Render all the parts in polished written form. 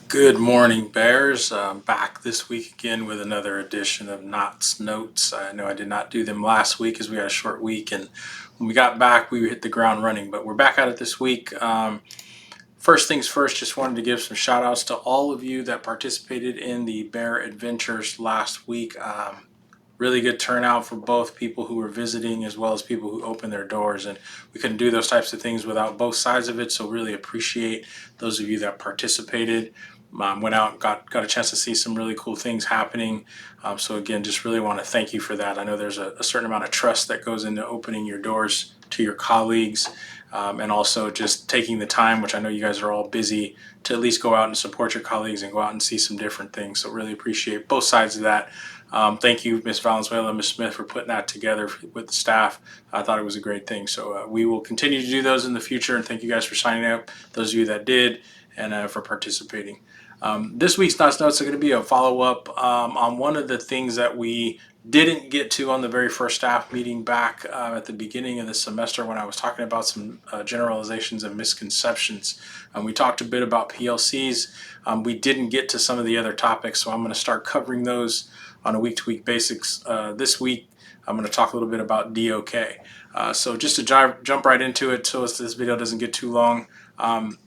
Good morning, Bears. Back this week again with another edition of Knott's Notes. I know I did not do them last week as we had a short week, and when we got back, we hit the ground running. But we're back at it this week. First things first, just wanted to give some shout outs to all of you that participated in the Bear Adventures last week. Really good turnout for both people who were visiting as well as people who opened their doors. And we couldn't do those types of things without both sides of it. So really appreciate those of you that participated. Went out and got a chance to see some really cool things happening. So again, just really want to thank you for that. I know there's a certain amount of trust that goes into opening your doors to your colleagues, and also just taking the time, which I know you guys are all busy, to at least go out and support your colleagues and go out and see some different things. So really appreciate both sides of that. Thank you, Ms. Valenzuela and Ms. Smith, for putting that together with the staff. I thought it was a great thing. So we will continue to do those in the future. And thank you guys for signing up, those of you that did, and for participating. This week's Knott's Notes are going to be a follow-up on one of the things that we didn't get to on the very first staff meeting back at the beginning of the semester when I was talking about some generalizations and misconceptions. We talked a bit about PLCs. We didn't get to some of the other topics, so I'm going to start covering those on a week-to-week basis. This week, I'm going to talk a little bit about DOK. So just to jump right into it, so this video doesn't get too long.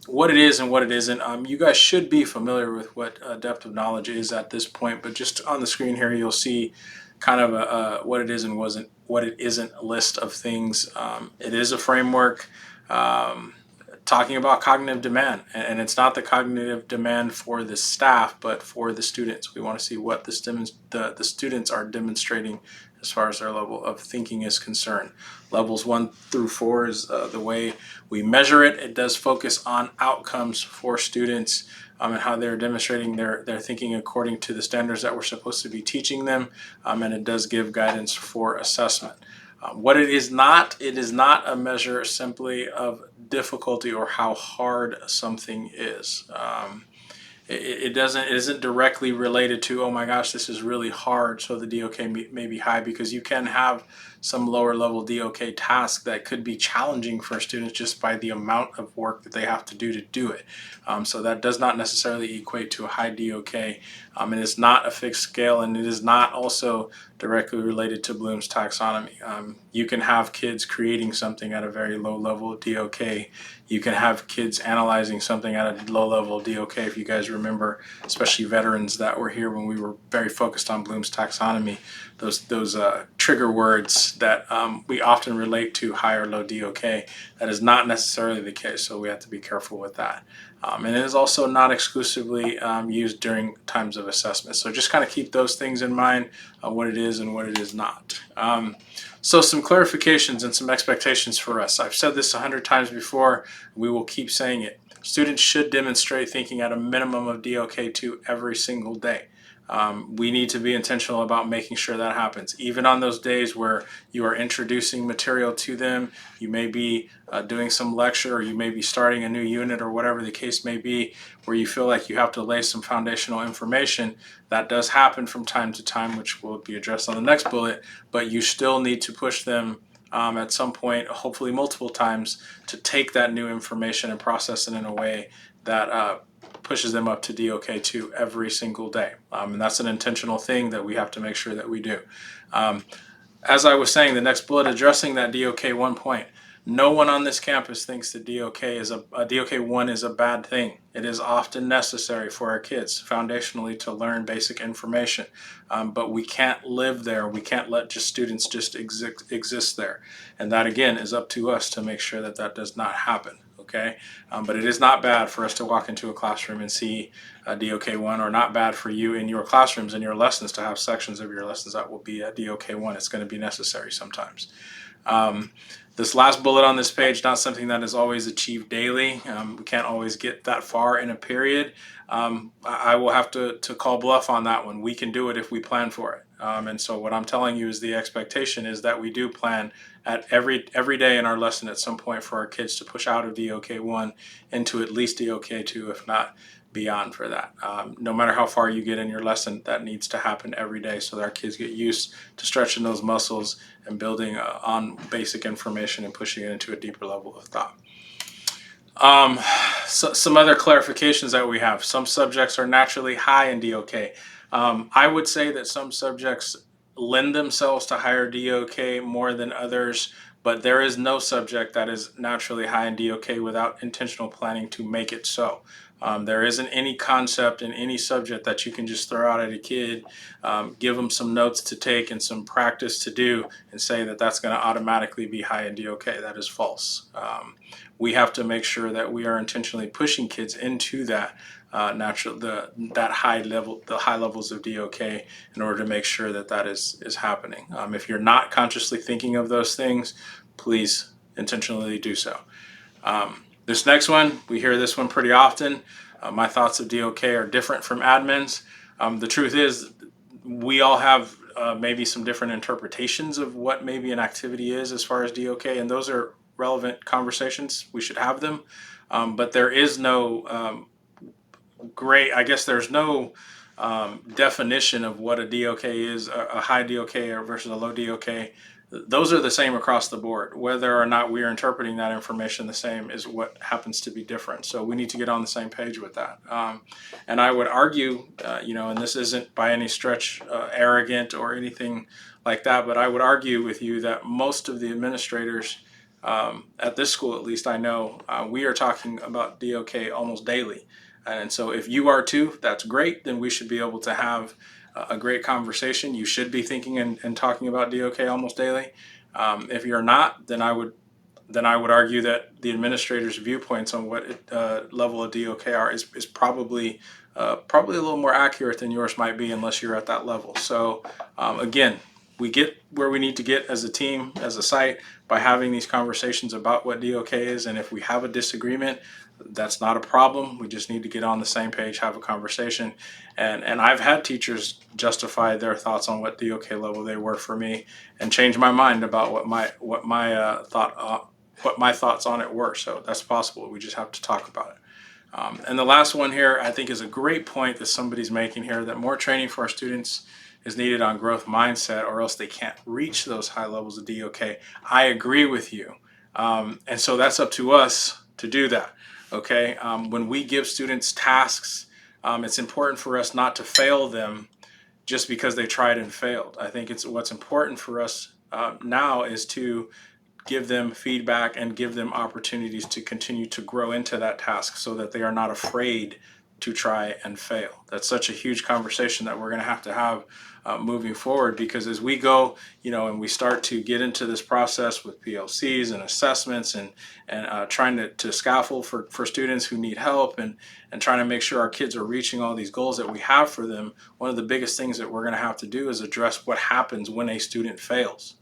What it is and what it isn't. You guys should be familiar with what depth of knowledge is at this point, but just on the screen here, you'll see kind of what it is and what it isn't list of things. It is a framework. Talking about cognitive demand, and it's not the cognitive demand for the staff, but for the students. We want to see what the students are demonstrating as far as their level of thinking is concerned. Levels 1 through 4 is the way we measure it. It does focus on outcomes for students and how they're demonstrating their thinking according to the standards that we're supposed to be teaching them, and it does give guidance for assessment. What it is not a measure simply of difficulty or how hard something is. It isn't directly related to, oh my gosh, this is really hard, so the DOK may be high, because you can have some lower level DOK tasks that could be challenging for students just by the amount of work that they have to do it. So that does not necessarily equate to a high DOK. It is not a fixed scale, and it is not also directly related to Bloom's taxonomy. You can have kids creating something at a very low level DOK. You can have kids analyzing something at a low level DOK. If you guys remember, especially veterans that were here when we were very focused on Bloom's taxonomy, those trigger words that we often relate to high or low DOK. That is not necessarily the case, so we have to be careful with that. And it is also not exclusively used during times of assessment. So just kind of keep those things in mind, what it is and what it is not. So some clarifications and some expectations for us. I've said this 100 times before. We will keep saying it. Students should demonstrate thinking at a minimum of DOK2 every single day. We need to be intentional about making sure that happens. Even on those days where you are introducing material to them, you may be doing some lecture, or you may be starting a new unit, or whatever the case may be, where you feel like you have to lay some foundational information. That does happen from time to time, which will be addressed on the next bullet, but you still need to push them at some point, hopefully multiple times, to take that new information and process it in a way that pushes them up to DOK2 every single day. And that's an intentional thing that we have to make sure that we do. As I was saying, the next bullet addressing that DOK1 point. No one on this campus thinks that DOK1 is a bad thing. It is often necessary for our kids foundationally to learn basic information, but we can't live there. We can't let students just exist there, and that again is up to us to make sure that that does not happen. Okay, but it is not bad for us to walk into a classroom and see a DOK1, or not bad for you in your classrooms and your lessons to have sections of your lessons that will be at DOK1. It's going to be necessary sometimes. This last bullet on this page, not something that is always achieved daily. We can't always get that far in a period. I will have to call bluff on that one. We can do it if we plan for it. And so what I'm telling you is the expectation is that we do plan at every day in our lesson at some point for our kids to push out of DOK1 into at least DOK2, if not beyond for that. No matter how far you get in your lesson, that needs to happen every day so that our kids get used to stretching those muscles and building on basic information and pushing it into a deeper level of thought. Um, so some other clarifications that we have. Some subjects are naturally high in DOK. I would say that some subjects lend themselves to higher DOK more than others, but there is no subject that is naturally high in DOK without intentional planning to make it so. There isn't any concept in any subject that you can just throw out at a kid, give them some notes to take and some practice to do, and say that that's going to automatically be high in DOK. That is false. We have to make sure that we are intentionally pushing kids into that natural that high level, the high levels of DOK, in order to make sure that that is happening. If you're not consciously thinking of those things, please intentionally do so. This next one, we hear this one pretty often. My thoughts of DOK are different from admin's. The truth is, we all have maybe some different interpretations of what maybe an activity is as far as DOK, and those are relevant conversations. We should have them. But there is no I guess there's no definition of what a DOK is, a high DOK versus a low DOK. Those are the same across the board. Whether or not we are interpreting that information the same is what happens to be different. So we need to get on the same page with that. And I would argue, and this isn't by any stretch arrogant or anything like that, but I would argue with you that most of the administrators at this school, at least I know, we are talking about DOK almost daily. And so if you are too, that's great. Then we should be able to have a great conversation. You should be thinking and talking about DOK almost daily. If you're not, then I would argue that the administrator's viewpoints on what level of DOK are is probably a little more accurate than yours might be, unless you're at that level. So again, we get where we need to get as a team, as a site, by having these conversations about what DOK is. And if we have a disagreement, that's not a problem. We just need to get on the same page, have a conversation. And I've had teachers justify their thoughts on what DOK level they were for me, and change my mind about what my thoughts on it were. So that's possible. We just have to talk about it. And the last one here, I think, is a great point that somebody's making here, that more training for our students is needed on growth mindset, or else they can't reach those high levels of DOK. I agree with you. And so that's up to us to do that. Okay. When we give students tasks, it's important for us not to fail them just because they tried and failed. I think what's important for us now is to give them feedback and give them opportunities to continue to grow into that task, so that they are not afraid to try and fail. That's such a huge conversation that we're going to have moving forward, because as we go, and we start to get into this process with PLCs and assessments, and trying to scaffold for students who need help, and trying to make sure our kids are reaching all these goals that we have for them, one of the biggest things that we're going to have to do is address what happens when a student fails.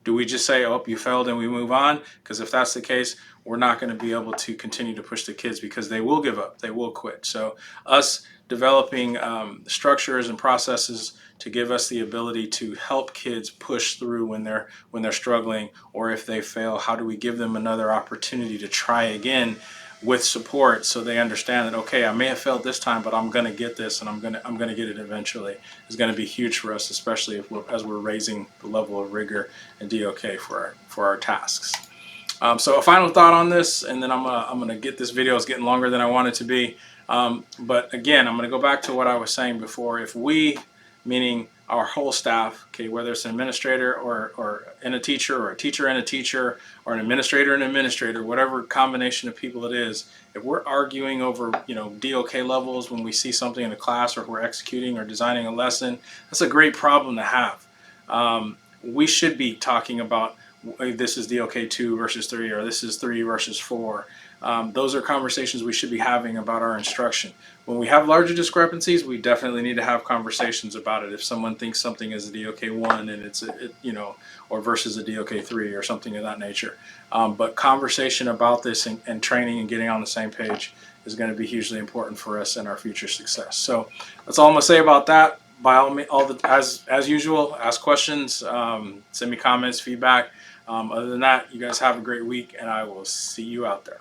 Do we just say, oh, you failed, and we move on? Because if that's the case, we're not going to be able to continue to push the kids, because they will give up, they will quit. So us developing structures and processes to give us the ability to help kids push through when they're struggling, or if they fail, how do we give them another opportunity to try again with support, so they understand that, okay, I may have failed this time, but I'm going to get this, and I'm going to get it eventually, is going to be huge for us, especially as we're raising the level of rigor and DOK for our tasks. So a final thought on this, and then I'm gonna get this video. It's getting longer than I want it to be. But again, I'm gonna go back to what I was saying before. If we, meaning our whole staff, okay, whether it's an administrator or and a teacher, or a teacher and a teacher, or an administrator and an administrator, whatever combination of people it is, if we're arguing over DOK levels when we see something in a class, or if we're executing or designing a lesson, that's a great problem to have. We should be talking about, this is DOK 2 versus 3, or this is 3 versus 4. Those are conversations we should be having about our instruction. When we have larger discrepancies, we definitely need to have conversations about it. If someone thinks something is a DOK 1 and it's or versus a DOK 3 or something of that nature. But conversation about this, and training and getting on the same page, is going to be hugely important for us and our future success. So that's all I'm going to say about that. By all means, as usual, ask questions, send me comments, feedback. Other than that, you guys have a great week, and I will see you out there.